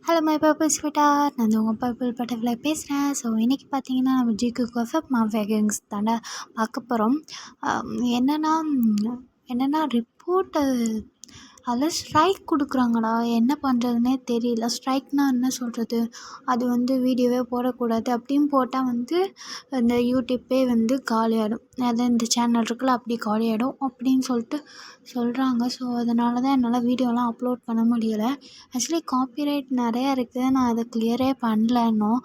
Hello my purple sweetheart, நான் வந்து உங்கள் பர்பிள் பட்டர்ஃப்ளை பேசுகிறேன். ஸோ இன்றைக்கி பார்த்தீங்கன்னா நம்ம ஜிக்கு எஃப்எஃப் வேகன்ஸ் தாண்டா பார்க்க போகிறோம். என்னென்னா ரிப்போர்ட்டு அதில் ஸ்ட்ரைக் கொடுக்குறாங்கடா. என்ன பண்ணுறதுனே தெரியல. ஸ்ட்ரைக்னால் என்ன சொல்கிறது, அது வந்து வீடியோவே போடக்கூடாது அப்படின்னு போட்டால் வந்து இந்த யூடியூப்பே வந்து காலியாகிடும். அதான் இந்த சேனல் இருக்குல்ல அப்படி காலியாகிடும் அப்படின்னு சொல்லிட்டு சொல்கிறாங்க. ஸோ அதனால தான் என்னால் வீடியோலாம் அப்லோட் பண்ண முடியலை. ஆக்சுவலி காப்பிரைட் நிறையா இருக்குது, நான் அதை கிளியரே பண்ணல இன்னும்.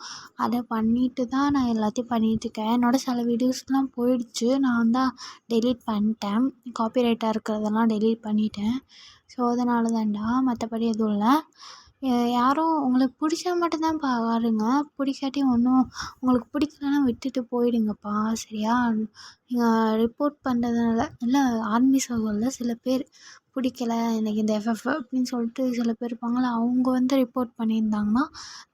அதை பண்ணிவிட்டு தான் நான் எல்லாத்தையும் பண்ணிகிட்ருக்கேன். என்னோடய சில வீடியோஸ்லாம் போயிடுச்சு, நான் தான் டெலீட் பண்ணிட்டேன். காப்பிரைட்டாக இருக்கிறதெல்லாம் டெலீட் பண்ணிட்டேன். ஸோ அதனால தான்டா, மற்றபடி எதுவும் இல்லை. யாரும் உங்களுக்கு பிடிச்சா மட்டும்தான் பாருங்க, பிடிக்காட்டி ஒன்றும் உங்களுக்கு பிடிக்கலன்னா விட்டுட்டு போயிடுங்கப்பா, சரியா? நீங்கள் ரிப்போர்ட் பண்ணுறதுனால இல்லை, ஆர்மி சர்வரில் சில பேர் பிடிக்கல எனக்கு இந்த எஃப்எஃப் அப்படின்னு சொல்லிட்டு சில பேர் இருப்பாங்களே, அவங்க வந்து ரிப்போர்ட் பண்ணியிருந்தாங்கன்னா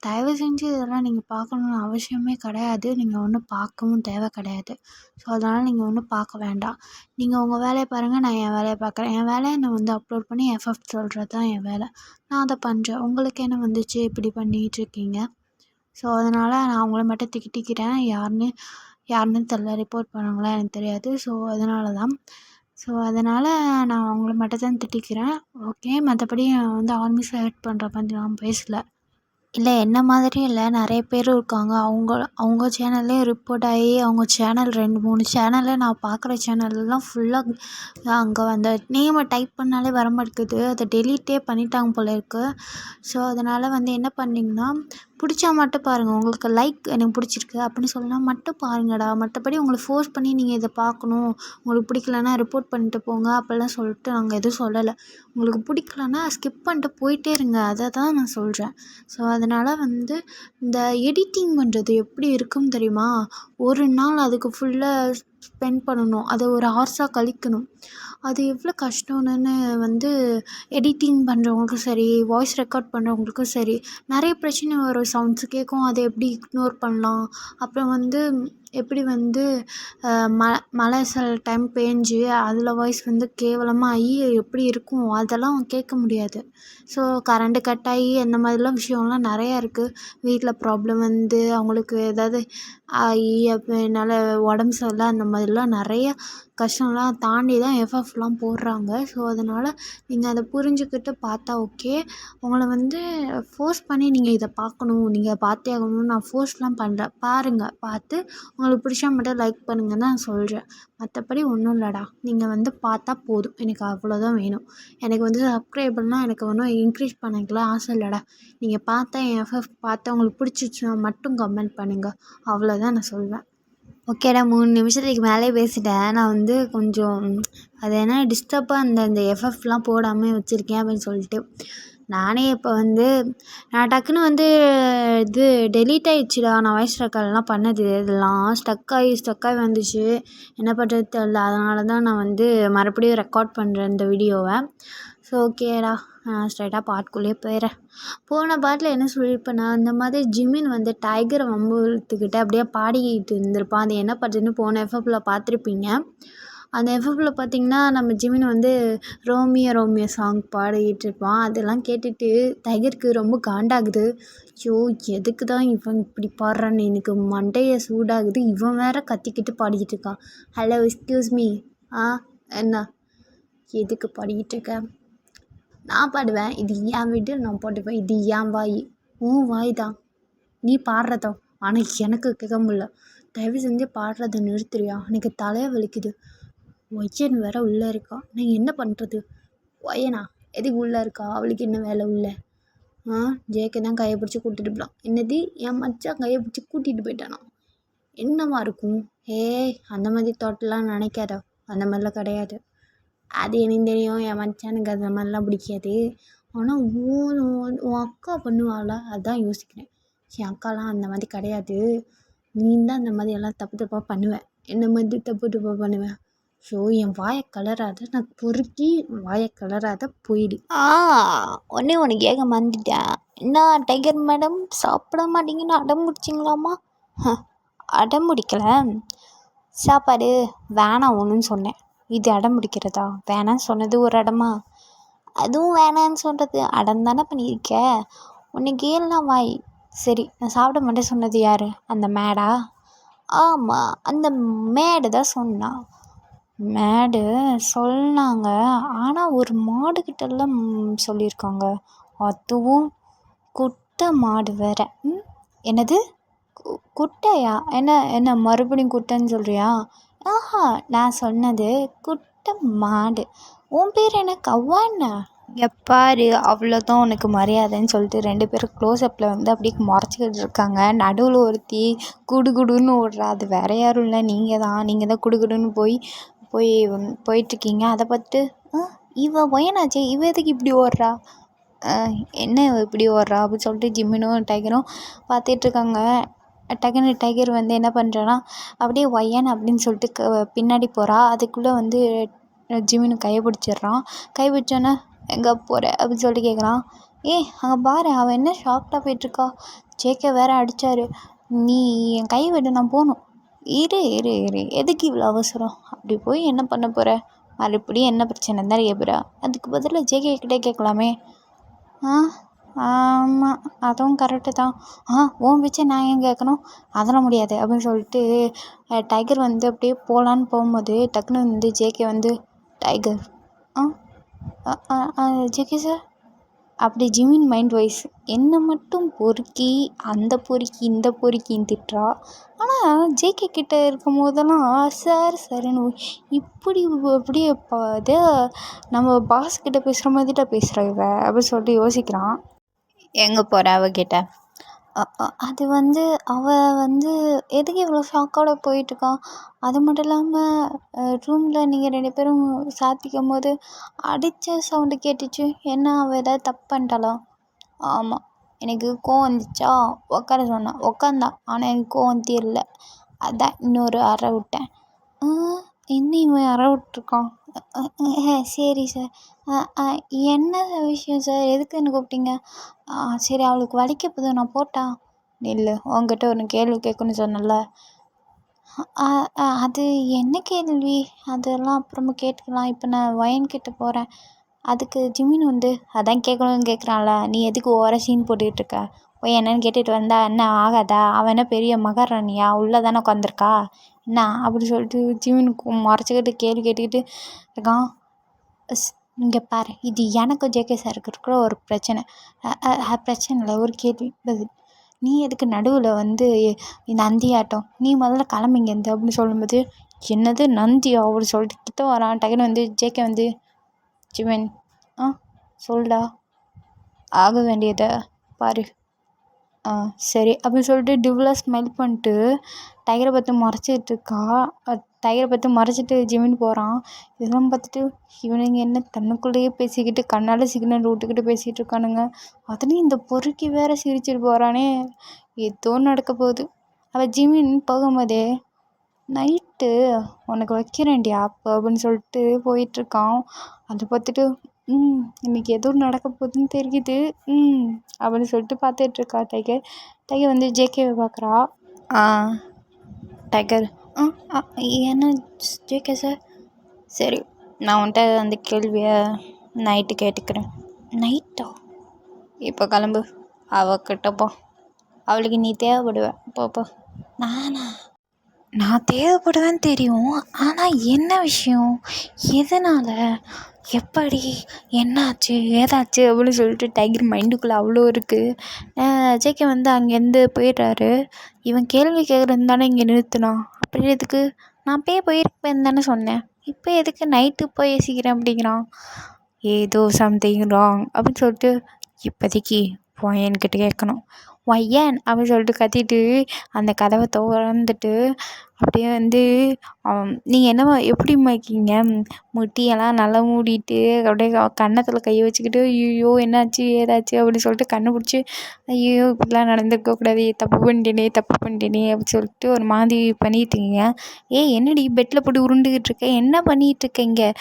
தயவு செஞ்சு இதெல்லாம் நீங்கள் பார்க்கணுன்னு அவசியமே கிடையாது. நீங்கள் ஒன்றும் பார்க்கவும் தேவை கிடையாது. ஸோ அதனால் நீங்கள் ஒன்றும் பார்க்க வேண்டாம். நீங்கள் உங்கள் வேலையை பாருங்கள், நான் என் வேலையை பார்க்குறேன். என் வேலையை நான் வந்து அப்லோட் பண்ணி எஃப்எஃப் சொல்கிறது தான் என் வேலை. நான் அதை பண்ணுறேன். உங்களுக்கு என்ன வந்துச்சு இப்படி பண்ணிகிட்ருக்கீங்க? ஸோ அதனால் நான் அவங்கள மட்டும் திட்டிக்கிறேன். யாருன்னு தெரில, ரிப்போர்ட் பண்ணாங்களா எனக்கு தெரியாது. ஸோ அதனால் நான் அவங்கள மட்டும் தான் திட்டிக்கிறேன். ஓகே, மற்றபடி நான் வந்து ஆர்மிஸை ஹர்ட் பண்ணுற மாதிரி நான் பேசலை. இல்லை, என்ன மாதிரி இல்லை, நிறைய பேர் இருக்காங்க. அவங்க சேனல்லே ரிப்போர்ட் ஆகி அவங்க சேனல் 2-3 சேனலில் நான் பார்க்குற சேனல்லாம் ஃபுல்லாக அங்கே அந்த நேமை டைப் பண்ணாலே வரமாட்டேங்குது. அதை டெலீட்டே பண்ணிட்டாங்க போல இருக்குது. ஸோ அதனால் வந்து என்ன பண்ணிங்கன்னா, பிடிச்சா மட்டும் பாருங்கள். உங்களுக்கு லைக் எனக்கு பிடிச்சிருக்கு அப்படின்னு சொன்னா மட்டும் பாருங்கடா. மற்றபடி உங்களை ஃபோர்ஸ் பண்ணி நீங்கள் இதை பார்க்கணும், உங்களுக்கு பிடிக்கலன்னா ரிப்போர்ட் பண்ணிட்டு போங்க அப்படிலாம் சொல்லிட்டு நாங்கள் எதுவும் சொல்லலை. உங்களுக்கு பிடிக்கலன்னா ஸ்கிப் பண்ணிட்டு போயிட்டே இருங்க, அதை தான் நான் சொல்கிறேன். ஸோ அதனால் வந்து இந்த எடிட்டிங் பண்ணுறது எப்படி இருக்குன்னு தெரியுமா? ஒரு நாள் அதுக்கு ஃபுல்லாக ஸ்பெண்ட் பண்ணணும், அதை ஒரு ஹார்ஸாக கழிக்கணும். அது எவ்வளோ கஷ்டம்னு வந்து எடிட்டிங் பண்ணுறவங்களுக்கும் சரி, வாய்ஸ் ரெக்கார்ட் பண்ணுறவங்களுக்கும் சரி, நிறைய பிரச்சனை வரும். சவுண்ட்ஸு கேட்கும், அதை எப்படி இக்னோர் பண்ணலாம், அப்புறம் வந்து எப்படி வந்து மழை சில டைம் பேஞ்சு அதில் வாய்ஸ் வந்து கேவலமாக ஆகி எப்படி இருக்கும் அதெல்லாம் கேட்க முடியாது. ஸோ கரண்ட்டு கட் ஆகி அந்த மாதிரிலாம் விஷயம்லாம் நிறையா இருக்குது. வீட்டில் ப்ராப்ளம் வந்து அவங்களுக்கு ஏதாவது ஆகி அப்போ என்னால் உடம்பு சரியில்லை, அந்த மாதிரிலாம் நிறைய கஷ்டம்லாம் தாண்டி தான் எஃப்எஃப்லாம் போடுறாங்க. ஸோ அதனால் நீங்கள் அதை புரிஞ்சுக்கிட்டு பார்த்தா ஓகே. உங்களை வந்து ஃபோர்ஸ் பண்ணி நீங்கள் இதை பார்க்கணும், நீங்கள் பார்த்தே ஆகணும்னு நான் ஃபோர்ஸ்லாம் பண்ணல. பாருங்கள், பார்த்து உங்களுக்கு பிடிச்சா மட்டும் லைக் பண்ணுங்கன்னு தான் நான் சொல்கிறேன். மற்றபடி ஒன்றும் இல்லைடா, நீங்கள் வந்து பார்த்தா போதும், எனக்கு அவ்வளோதான் வேணும். எனக்கு வந்து சப்ஸ்கிரைபர்னால் எனக்கு ஒன்றும் இன்க்ரீஸ் பண்ணிக்கலாம் ஆசை இல்லைடா. நீங்கள் பார்த்தா என் எஃப்எஃப் பார்த்தா உங்களுக்கு பிடிச்சிச்சுன்னா மட்டும் கமெண்ட் பண்ணுங்கள், அவ்வளோதான் நான் சொல்வேன். ஓகேடா, 3 நிமிஷத்துக்கு மேலே பேசிட்டேன். நான் வந்து கொஞ்சம் அது என்ன டிஸ்டர்பாக அந்த எஃப்எஃப்லாம் போடாமல் வச்சுருக்கேன் அப்படின்னு சொல்லிட்டு. நானே இப்போ வந்து நான் டக்குன்னு வந்து இது டெலீட் ஆகிடுச்சிடா. நான் வாய்ஸ் ரெக்கார்ட்லாம் பண்ணது இதெல்லாம் ஸ்டக் ஆகி வந்துச்சு. என்ன பண்ணுறது தெரில. அதனால தான் நான் வந்து மறுபடியும் ரெக்கார்ட் பண்ணுறேன் இந்த வீடியோவை. ஸோ ஓகேடா, நான் ஸ்ட்ரைட்டாக பாட்டுக்குள்ளேயே போயிடுறேன். போன பாட்டில் என்ன சொல்லியிருப்பேன்னா, இந்த மாதிரி ஜிமின் வந்து டைகரை வம்புழுத்துக்கிட்டு அப்படியே பாடிக்கிட்டு இருந்திருப்பான். அது என்ன பண்ணுறதுன்னு போன எஃப்எஃப்பில் பார்த்துருப்பீங்க. அந்த எஃப்எஃப்பில் பார்த்திங்கன்னா நம்ம ஜிமின் வந்து ரோமியோ சாங் பாடிக்கிட்டு இருப்பான். அதெல்லாம் கேட்டுட்டு டைகருக்கு ரொம்ப காண்டாகுது. ஐயோ, எதுக்கு தான் இவன் இப்படி பாடுறான்னு எனக்கு மண்டையை சூடாகுது. இவன் வேற கத்திக்கிட்டு பாடிக்கிட்டு இருக்கான். ஹலோ, எக்ஸ்கியூஸ் மீ, என்ன எதுக்கு பாடிக்கிட்டு இருக்க? நான் பாடுவேன், இது என் வீடு, நான் பாடுவேன், இது என் வாய். வாய் தான் நீ பாடுறதா, ஆனால் எனக்கு கேட்க முடியல. தயவு செஞ்சு பாடுறதை நிறுத்துறியா? எனக்கு தலையை வலிக்குது. ஒய்யன் வேற உள்ளே இருக்கா, நான் என்ன பண்ணுறது? ஒய்யனா எதுக்கு உள்ளே இருக்கா? அவளுக்கு என்ன வேலை உள்ள? ஜேக்கு தான் கையை பிடிச்சி கூட்டிகிட்டு போகலாம். என்னது, என் மச்சான் கையை பிடிச்சி கூட்டிகிட்டு போயிட்டானா? என்னவா இருக்கும்? அந்த மாதிரி தோட்டெல்லாம் நினைக்காத, அந்த மாதிரிலாம் கிடையாது. அது எனக்கு தெரியும், என் மச்சானுக்கு அந்த மாதிரிலாம் பிடிக்காது. ஆனால் உன் அக்கா பண்ணுவாளா, அதுதான் யோசிக்கிறேன். என் அக்காலாம் அந்த மாதிரி கிடையாது. நீ தான் அந்த மாதிரி எல்லாம் தப்பு தப்பாக பண்ணுவேன். என்ன மாதிரி தப்பாக பண்ணுவேன். ஸோ என் வாயை கலராத, நான் பொறுக்கி வாயை கலராத போயிடு. ஒன்றே ஒன்று கேட்க மறந்துட்டேன். என்ன டைகர் மேடம், சாப்பிட மாட்டீங்கன்னு அடம் முடிச்சிங்களாம்மா? அடம் முடிக்கலை, சாப்பாடு வேணாம் ஒன்றுன்னு சொன்னேன். இது அடம் பிடிக்கிறதா? வேணான்னு சொன்னது ஒரு அடமா? அதுவும் வேணான்னு சொல்கிறது அடம் தானே பண்ணியிருக்க. உன்னைக்கு ஏழலாம் வாய். சரி, நான் சாப்பிட மாட்டேன் சொன்னது யார்? அந்த மேடா? ஆமாம், அந்த மேடு தான் சொன்னா. மேடு சொன்னாங்க. ஆனால் ஒரு மாடுக்கிட்டலாம் சொல்லியிருக்காங்க. அதுவும் குட்டை மாடு வேற. என்னது குட்டையா? என்ன மறுபடியும் குட்டைன்னு சொல்கிறியா? ஆஹா, நான் சொன்னது குட்டை மாடு. உன் பேர் என்ன, கவ்வா என்ன? எப்பாரு, அவ்வளோதான் உனக்கு மரியாதைன்னு சொல்லிட்டு 2 பேரும் க்ளோஸ்அப்பில் வந்து அப்படியே முறைச்சிக்கிட்டு இருக்காங்க. நடுவில் ஒருத்தி குடுகுடுன்னு ஓடுறா. அது வேற யாரும் இல்லை, நீங்கள் தான் குடுகுடுன்னு போயிட்டுருக்கீங்க. அதை பார்த்துட்டு இவ பையனாச்சே, இவ எதுக்கு இப்படி ஓடுறா, என்ன இப்படி ஓடுறா அப்படின்னு சொல்லிட்டு ஜிம்மினும் டைகரும் பார்த்துட்ருக்காங்க. டக்குன்னு டைகர் வந்து என்ன பண்ணுறான்னா அப்படியே ஒய்யன் அப்படின்னு சொல்லிட்டு பின்னாடி போகிறா. அதுக்குள்ளே வந்து ஜிம்மினு கையை பிடிச்சிட்றான். கை பிடிச்சோன்னே எங்கே போகிற அப்படின்னு சொல்லிட்டு கேட்குறான். அங்கே பாரு, அவன் என்ன ஷாக்டாக போயிட்டுருக்கா. ஜேகே வேற அடித்தார். நீ என் கை விடு, நான் போகணும். இரு இரு இரு எதுக்கு இவ்வளோ அவசரம்? அப்படி போய் என்ன பண்ண போகிற? மறுபடியும் என்ன பிரச்சனை தான் கேட்குறா. அதுக்கு பதிலாக ஜேகே கிட்டே கேட்கலாமே. ஆமாம், அதுவும் கரெக்டு தான். உன் வச்சு நான் ஏன் கேட்கணும்? அதெல்லாம் முடியாது அப்படின்னு சொல்லிட்டு டைகர் வந்து அப்படியே போகலான்னு போகும்போது டக்குன்னு வந்து ஜேகே வந்து டைகர் ஜேகே சார் அப்படி ஜிம்மின் மைண்ட் வைஸ் என்னை மட்டும் பொறுக்கி அந்த பொறுக்கி இந்த பொறுக்கின்னு திட்டுறா. ஆனால் ஜேகே கிட்டே இருக்கும் போதெல்லாம் சார் சரின்னு இப்படி அப்படியே இது நம்ம பாஸ் கிட்டே பேசுகிற மாதிரி தான் பேசுகிறா இவ அப்படின்னு சொல்லிட்டு யோசிக்கிறான். எங்கே போகிற அவகிட்ட? அது வந்து அவள் வந்து எதுக்கு இவ்வளோ ஷாக்கோட போயிட்டுருக்கா? அது மட்டும் இல்லாமல் ரூமில் நீங்கள் 2 பேரும் சாத்திக்கும் போது அடித்த சவுண்டு கேட்டுச்சு. என்ன, அவள் ஏதாவது தப்பு பண்ணிட்டாளா? ஆமாம், எனக்கு கோவம் வந்துச்சா, உட்கார சொன்னான், உட்காந்தான். ஆனால் எனக்கு கோவம் தீரல, அதான் இன்னொரு அறை விட்டேன். இன்னும் இவன் அறை விட்ருக்கான். சரி சார். என்ன விஷயம் சார், எதுக்கு என்ன கூப்பிட்டீங்க? சரி, அவளுக்கு வலிக்க போகுது, நான் போட்டா? இல்லை, உங்ககிட்ட ஒரு கேள்வி கேட்கணும்னு சொன்னல. அது என்ன கேள்வி? அதெல்லாம் அப்புறமா கேட்டுக்கலாம். இப்போ நான் வயன்கிட்ட போகிறேன். அதுக்கு ஜிம்மின் வந்து அதான் கேட்கணும்னு கேட்குறான்ல, நீ எதுக்கு ஓவராக சீன் போட்டுக்கிட்டு இருக்க? போய் என்னன்னு கேட்டுட்டு வந்தா என்ன ஆகாதா? அவன் என்ன பெரிய மகாராணியா? உள்ளே தானே உட்காந்துருக்கா என்ன அப்படி சொல்லிட்டு ஜிம்மினுக்கு மறைச்சிக்கிட்டு கேள்வி கேட்டுக்கிட்டு இருக்கான். இங்கே பாரு, இது எனக்கும் ஜேகே சாருக்கு இருக்கிற ஒரு பிரச்சனை. பிரச்சனை இல்லை, ஒரு கேள்வி பதில். நீ எதுக்கு நடுவில் வந்து நந்தி ஆட்டம்? நீ முதல்ல கிளம்பிங்கேருந்து அப்படின்னு சொல்லும்போது என்னது நந்தியா அப்படின்னு சொல்லிட்டு கிட்ட வரான். டக்குன்னு வந்து ஜேகே வந்து ஜிமின் சொல்டா, ஆக வேண்டியதை பாரு. சரி அப்படின்னு சொல்லிட்டு டிவ்லாக ஸ்மைல் பண்ணிட்டு டைகரை பார்த்து மறைச்சிட்டு இருக்கா. டைகரை பார்த்து மறைச்சிட்டு ஜிமின் போகிறான். இதெல்லாம் பார்த்துட்டு இவனுங்க என்ன தன்னுக்குள்ளேயே பேசிக்கிட்டு கண்ணால் சிக்னல் விட்டுக்கிட்டு பேசிகிட்டு இருக்கானுங்க. அதுலேயும் இந்த பொறுக்கி வேற சிரிச்சிட்டு போகிறானே, ஏதோ நடக்க போகுது. அவள் ஜிமின் போகும்போதே நைட்டு உனக்கு வைக்கிறேன்டி அப்போ அப்படின்னு சொல்லிட்டு போயிட்டுருக்கான். அதை பார்த்துட்டு இன்றைக்கி ஏதோ நடக்க போகுதுன்னு தெரியுது அப்படின்னு சொல்லிட்டு பார்த்துட்ருக்கா டைகர். டைகர் வந்து ஜேகேவை பார்க்குறா. டைகர் என்ன ஜேகே சார்? சரி, நான் உன்கிட்ட அந்த கேள்வியை நைட்டு கேட்டுக்கிறேன். நைட்டா? இப்போ கிளம்பு, அவகிட்ட போ. அவளுக்கு நீ தேவைப்படுவ. போப்போ. நான் தேவைப்படுவேன்னு தெரியும், ஆனால் என்ன விஷயம், எதனால், எப்படி, என்னாச்சு, ஏதாச்சு அப்படின்னு சொல்லிட்டு டைகர் மைண்டுக்குள்ளே அவ்வளோ இருக்குது. ஜேகே வந்து அங்கேருந்து போயிடுறாரு. இவன் கேள்வி கேட்குறது தானே இங்கே நிறுத்தினான். அப்படி எதுக்கு? நான் போயிருப்பேன்னு தானே சொன்னேன். இப்போ எதுக்கு நைட்டு போய் யோசிக்கிறேன் அப்படிங்கிறான். ஏதோ சம்திங் ராங் அப்படின்னு சொல்லிட்டு இப்போதைக்கு ஒய்யன்கிட்ட கேட்கணும். ஒய்யன் அப்படின்னு சொல்லிட்டு கத்திட்டு அந்த கதவை திறந்துட்டு அப்படியே வந்து நீங்கள் என்னவா எப்படிம்மா இருக்கீங்க? முட்டியெல்லாம் நல்லா மூடிட்டு அப்படியே கன்னத்தில் கையை வச்சுக்கிட்டு ஐயோ என்னாச்சு ஏதாச்சு அப்படின்னு சொல்லிட்டு கண்ணை பிடிச்சி ஐயோ இப்படிலாம் நடந்துருக்கக்கூடாது, தப்பு பண்ணிட்டேனே அப்படின்னு சொல்லிட்டு ஒரு மாதிரி பண்ணிட்டுருக்கீங்க. என்னடி பெட்டில் போட்டு உருண்டுக்கிட்டு இருக்க, என்ன பண்ணிகிட்ருக்கீங்க?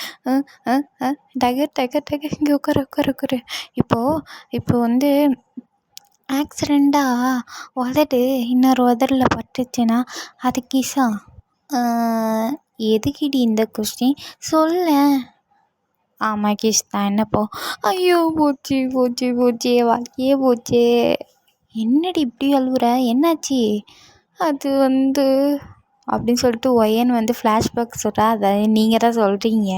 டகர் இங்கே உட்காரு. இப்போ வந்து ஆக்சிடெண்ட்டாக உதடு இன்னொரு உதடில் பட்டுச்சுன்னா அது கிஸ்ஸா? எதுக்கிடி இந்த கொஸ்டின் சொல்லேன். ஆமாம் கிஷ் தான். என்னப்போ? ஐயோ போச்சு போச்சு போச்சே, வாழ்க்கையே போச்சே. என்னடி இப்படி அழுவுற, என்னாச்சு? அது வந்து அப்படின்னு சொல்லிட்டு ஒயன் வந்து ஃப்ளாஷ்பேக் சொல்கிறா. அதை நீங்கள் தான் சொல்கிறீங்க.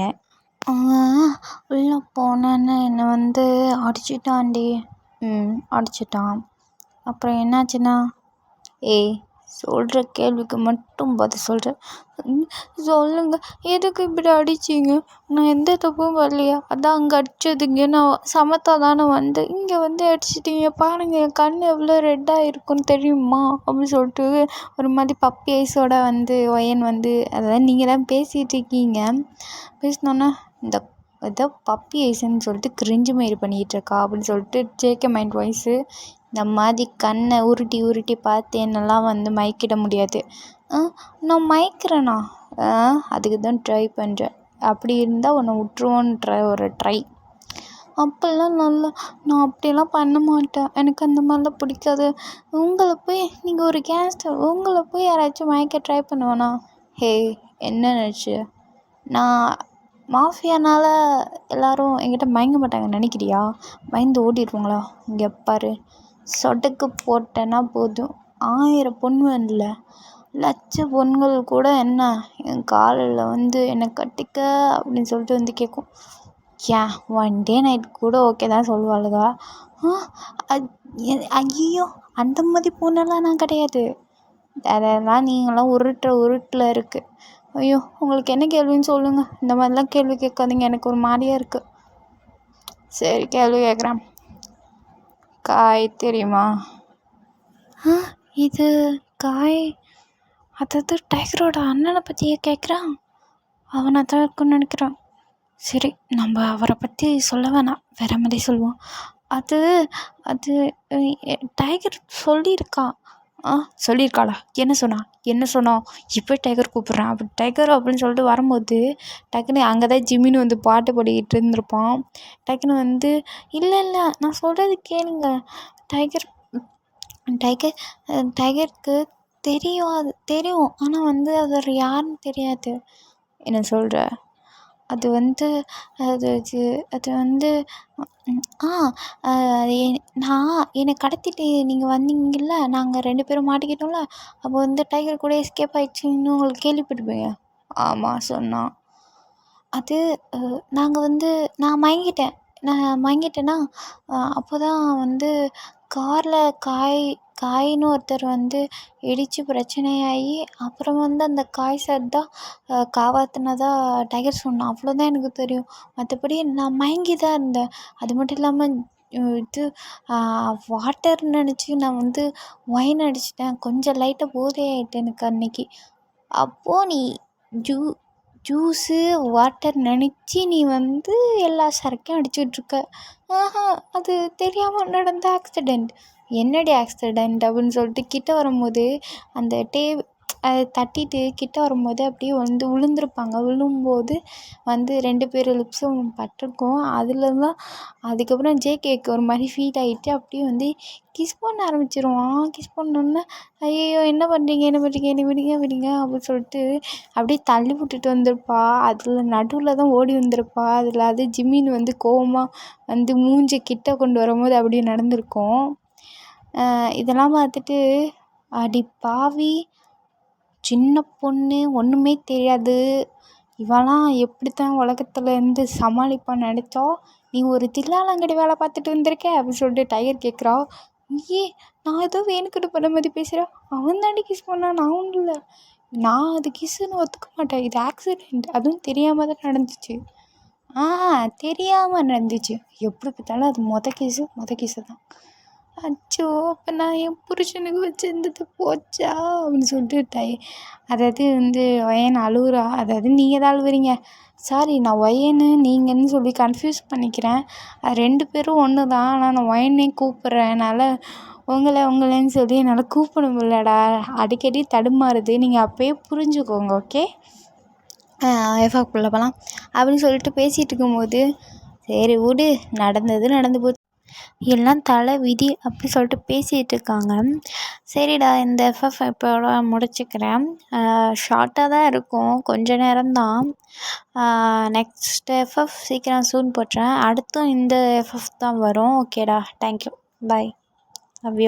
உள்ளே போனேன்னு என்னை வந்து அடிச்சிட்டான்டி. அடிச்சிட்டான். அப்புறம் என்னாச்சுன்னா, ஏய் சொல்கிற கேள்விக்கு மட்டும் பதில் சொல்கிறேன். சொல்லுங்க, எதுக்கு இப்படி அடிச்சிங்க? நான் எந்த தப்பும் வரலையா? அதான் அங்கே அடித்ததுங்க, நான் சமத்தா தானே வந்தேன், இங்கே வந்து அடிச்சிட்டிங்க. பாருங்கள் என் கண் எவ்வளோ ரெட்டாக இருக்குன்னு தெரியுமா? அப்படின்னு சொல்லிட்டு ஒரு மாதிரி பப்பி ஐஸோட வந்து ஒயன் வந்து, அதாவது நீங்கள் தான் பேசிகிட்டு இருக்கீங்க. பேசினோன்னா இந்த ஏதோ பப்பி ஐஸ்ன்னு சொல்லிட்டு கிரிஞ்சு மாரி பண்ணிகிட்டு இருக்கா அப்படின்னு சொல்லிட்டு ஜேகே மைண்ட் வாய்ஸு. இந்த மாதிரி கண்ணை உருட்டி உருட்டி பார்த்து என்னெல்லாம் வந்து மயக்கிட முடியாது. நான் மயக்கிறேண்ணா, அதுக்கு தான் ட்ரை பண்ணுறேன். அப்படி இருந்தால் உன்னை விட்ருவோன்ற ஒரு ட்ரை. அப்போல்லாம் நான் அப்படியெல்லாம் பண்ண மாட்டேன், எனக்கு அந்த மாதிரிலாம் பிடிக்காது. உங்களை போய் நீங்கள் ஒரு கேங்ஸ்டர், உங்களை போய் யாராச்சும் மயக்க ட்ரை பண்ணுவேண்ணா? ஹே என்ன நினச்சி? நான் மாஃபியானால எல்லோரும் என்கிட்ட மயங்க மாட்டாங்க நினைக்கிறியா? பயந்து ஓடிடுவாங்களா? இங்கே பாரு, சொடக்கு போட்டேன்னா போதும், 1000 பொண்ணு இல்லை, லட்ச பொண்கள் கூட என்ன என் காலில் வந்து என்னை கட்டிக்க அப்படின்னு சொல்லிட்டு வந்து கேட்கும். ஏன் 1 டே நைட் கூட ஓகே தான் சொல்லுவாளுங்க. ஐயோ அந்த மாதிரி பொண்ணெல்லாம் நான் கிடையாது. அதெல்லாம் நீங்களாம் உருட்டில் இருக்குது. ஐயோ உங்களுக்கு என்ன கேள்வின்னு சொல்லுங்கள், இந்த மாதிரிலாம் கேள்வி கேட்காதீங்க, எனக்கு ஒரு மாதிரியாக இருக்குது. சரி கேள்வி கேட்குறேன். காய் தெரியுமா? இது காய், அதாவது டைகரோட அண்ணனை பற்றியே கேட்குறான். அவனை தான் இருக்குன்னு நினைக்கிறான். சரி நம்ம அவரை பற்றி சொல்ல வேணாம், வேற மாதிரி சொல்லுவோம். அது அது டைகர் சொல்லியிருக்கான். சொல்லியிருக்காளா? என்ன சொன்னான்? இப்போ டைகர் கூப்பிட்றான். அப்படி டைகர் அப்படின்னு சொல்லிட்டு வரும்போது டக்குன்னு அங்கே தான் ஜிம்மின்னு வந்து பாட்டு பாடிக்கிட்டு இருந்திருப்பான். டக்குன்னு வந்து இல்லை நான் சொல்கிறது கேளுங்க, டைகருக்கு தெரியும், அது தெரியும், ஆனால் வந்து அது யாருன்னு தெரியாது. என்ன சொல்கிற? அது வந்து அது வந்து நான் என்னை கடத்திட்டு நீங்கள் வந்தீங்கல்ல, நாங்கள் 2 பேரும் மாட்டிக்கிட்டோம்ல, அப்போ வந்து டைகர் கூட எஸ்கேப் ஆகிடுச்சின்னு உங்களுக்கு கேள்விப்பட்டுப்பீங்க. ஆமாம் சொன்னான். அது நாங்கள் வந்து நான் மயங்கிட்டேன்னா அப்போ தான் வந்து காரில் காயின்னு ஒருத்தர் வந்து இடித்து பிரச்சனையாகி அப்புறம் வந்து அந்த காய் சார் தான் காப்பாற்றினதா டைகர் சொன்னான். அவ்வளோதான் எனக்கு தெரியும். மற்றபடி நான் மயங்கி தான் இருந்தேன். அது மட்டும் இல்லாமல் இது வாட்டர்னு நினச்சி நான் வந்து ஒயின் அடிச்சிட்டேன். கொஞ்சம் லைட்டாக போதை ஆகிட்டேன் எனக்கு அன்னைக்கு. அப்போது நீ ஜூஸு வாட்டர் நினச்சி நீ வந்து எல்லா சரக்கையும் அடிச்சுட்ருக்க. அது தெரியாமல் நடந்த ஆக்சிடெண்ட். என்னடி ஆக்சிடெண்ட் அப்படின்னு சொல்லிட்டு கிட்ட வரும்போது அந்த அதை தட்டிட்டு கிட்ட வரும்போது அப்படியே வந்து விழுந்திருப்பாங்க. விழும்போது வந்து 2 பேர் லிப்ஸும் பட்டிருக்கும். அதில் தான் அதுக்கப்புறம் ஜேகேக்கு ஒரு மாதிரி ஃபீல் ஆகிட்டு அப்படியே வந்து கிஸ் பண்ண ஆரம்பிச்சிருவான். கிஸ் பண்ணோன்னே ஐயோ என்ன பண்ணுறீங்க என்னை விடுங்க அப்படின்னு சொல்லிட்டு அப்படியே தள்ளி விட்டுட்டு வந்திருப்பா. அதில் நடுவில் தான் ஓடி வந்திருப்பா. அதில் அது ஜிம்மின்னு வந்து கோவமாக வந்து மூஞ்சி கிட்ட கொண்டு வரும்போது அப்படியே நடந்திருக்கும். இதெல்லாம் பார்த்துட்டு அடி பாவி, சின்ன பொண்ணு, ஒன்றுமே தெரியாது, இவெல்லாம் எப்படித்தான் உலகத்தில் இருந்து சமாளிப்பான்னு நினச்சா, நீ ஒரு தில்லாலங்கடி வேலை பார்த்துட்டு வந்திருக்க அப்படின்னு சொல்லிட்டு டைகர் கேட்குறா. நான் ஏதோ வேணுக்கிட்டு பண்ண மாதிரி பேசுகிறேன், அவன் தாண்டி கிஸ் பண்ணான், நான் ஒன்றும் இல்லை, நான் அது கிஸ்ஸுன்னு ஒத்துக்க மாட்டேன், இது ஆக்சிடெண்ட், அதுவும் தெரியாமல் தான் நடந்துச்சு. தெரியாமல் நடந்துச்சு, எப்படி பார்த்தாலும் அது மொதல் கிஸ்ஸு தான். அச்சோ அப்போ நான் என் புருஷனுக்கு வச்சுருந்தது போச்சா அப்படின்னு சொல்லிட்டு அதாவது வந்து ஒயன் அழுகுறா. அதாவது நீங்கள் தான் அழுவுறீங்க, சாரி நான் ஒயனு நீங்கன்னு சொல்லி கன்ஃபியூஸ் பண்ணிக்கிறேன். 2 பேரும் ஒன்று தான், ஆனால் நான் ஒயனே கூப்பிட்றேன். என்னால் உங்களைன்னு சொல்லி என்னால் கூப்பிட முடியலடா, அடிக்கடி தடுமாறுது, நீங்கள் அப்போயே புரிஞ்சுக்கோங்க ஓகே. எஃப்எஃப்குள்ளே போகலாம் அப்படின்னு சொல்லிட்டு பேசிகிட்டு இருக்கும்போது, சரி விடு, நடந்தது நடந்து போச்சு, எல்லாம் தலை விதி அப்படி சொல்லிட்டு பேசிகிட்டு இருக்காங்க. சரிடா, இந்த எஃப்எஃப் இப்போட முடிச்சுக்கிறேன். ஷார்ட்டாக தான் இருக்கும், கொஞ்ச நேரம்தான். நெக்ஸ்ட் எஃப்எஃப் சீக்கிரம் சூன் போட்டுறேன். அடுத்தும் இந்த எஃப்எஃப் தான் வரும். ஓகேடா, தேங்க்யூ, பாய், லவ் யூ.